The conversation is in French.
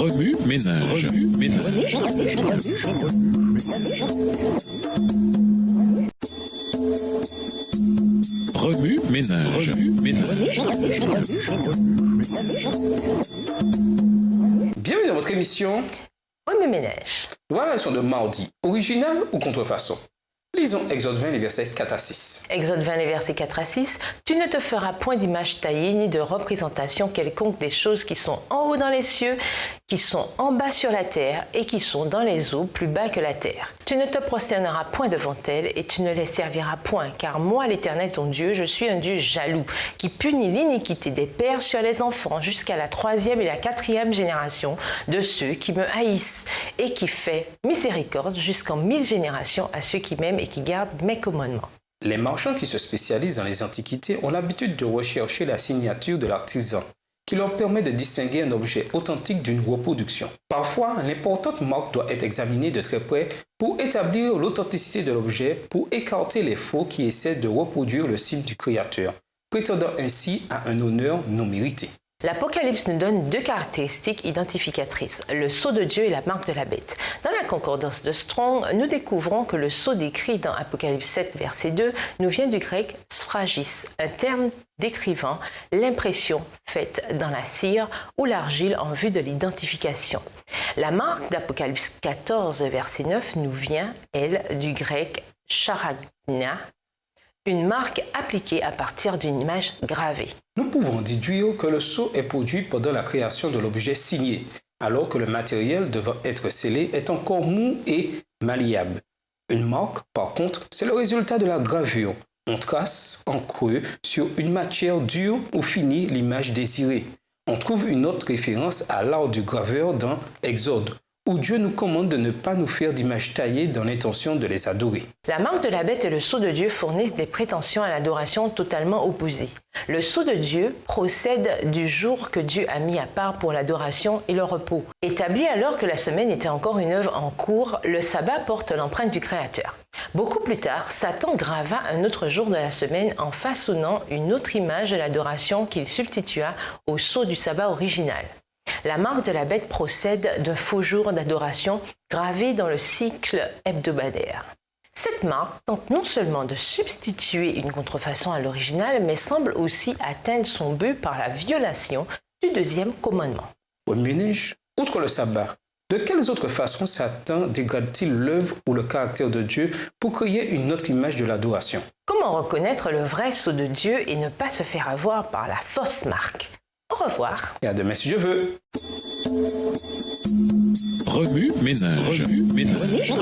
Remue ménage. Remue ménage. Bienvenue dans votre émission Remue ménage. Voilà la leçon de mardi, original ou contrefaçon. Lisons Exode 20, les versets 4 à 6. Exode 20, les versets 4 à 6. Tu ne te feras point d'image taillée ni de représentation quelconque des choses qui sont en haut dans les cieux, qui sont en bas sur la terre et qui sont dans les eaux plus bas que la terre. Tu ne te prosterneras point devant elles et tu ne les serviras point, car moi, l'Éternel ton Dieu, je suis un Dieu jaloux, qui punit l'iniquité des pères sur les enfants jusqu'à la 3e et la 4e génération de ceux qui me haïssent, et qui fait miséricorde jusqu'en 1000 générations à ceux qui m'aiment et qui gardent mes commandements. Les marchands qui se spécialisent dans les antiquités ont l'habitude de rechercher la signature de l'artisan, qui leur permet de distinguer un objet authentique d'une reproduction. Parfois, l'importante marque doit être examinée de très près pour établir l'authenticité de l'objet, pour écarter les faux qui essaient de reproduire le signe du Créateur, prétendant ainsi à un honneur non mérité. L'Apocalypse nous donne deux caractéristiques identificatrices, le sceau de Dieu et la marque de la bête. Dans la concordance de Strong, nous découvrons que le sceau décrit dans Apocalypse 7, verset 2, nous vient du grec sphragis, un terme décrivant l'impression faite dans la cire ou l'argile en vue de l'identification. La marque d'Apocalypse 14, verset 9, nous vient, elle, du grec charagna, une marque appliquée à partir d'une image gravée. Nous pouvons déduire que le sceau est produit pendant la création de l'objet signé, alors que le matériel devant être scellé est encore mou et malléable. Une marque, par contre, c'est le résultat de la gravure. On trace en creux sur une matière dure ou finie l'image désirée. On trouve une autre référence à l'art du graveur dans Exode, où Dieu nous commande de ne pas nous faire d'images taillées dans l'intention de les adorer. La marque de la bête et le sceau de Dieu fournissent des prétentions à l'adoration totalement opposées. Le sceau de Dieu procède du jour que Dieu a mis à part pour l'adoration et le repos. Établi alors que la semaine était encore une œuvre en cours, le sabbat porte l'empreinte du Créateur. Beaucoup plus tard, Satan grava un autre jour de la semaine en façonnant une autre image de l'adoration qu'il substitua au sceau du sabbat original. La marque de la bête procède d'un faux jour d'adoration gravé dans le cycle hebdomadaire. Cette marque tente non seulement de substituer une contrefaçon à l'original, mais semble aussi atteindre son but par la violation du deuxième commandement. Au ménage, outre le sabbat, de quelles autres façons Satan dégrade-t-il l'œuvre ou le caractère de Dieu pour créer une autre image de l'adoration? Comment reconnaître le vrai sceau de Dieu et ne pas se faire avoir par la fausse marque? Au revoir. Et à demain si je veux. Remue ménage. Remue ménage.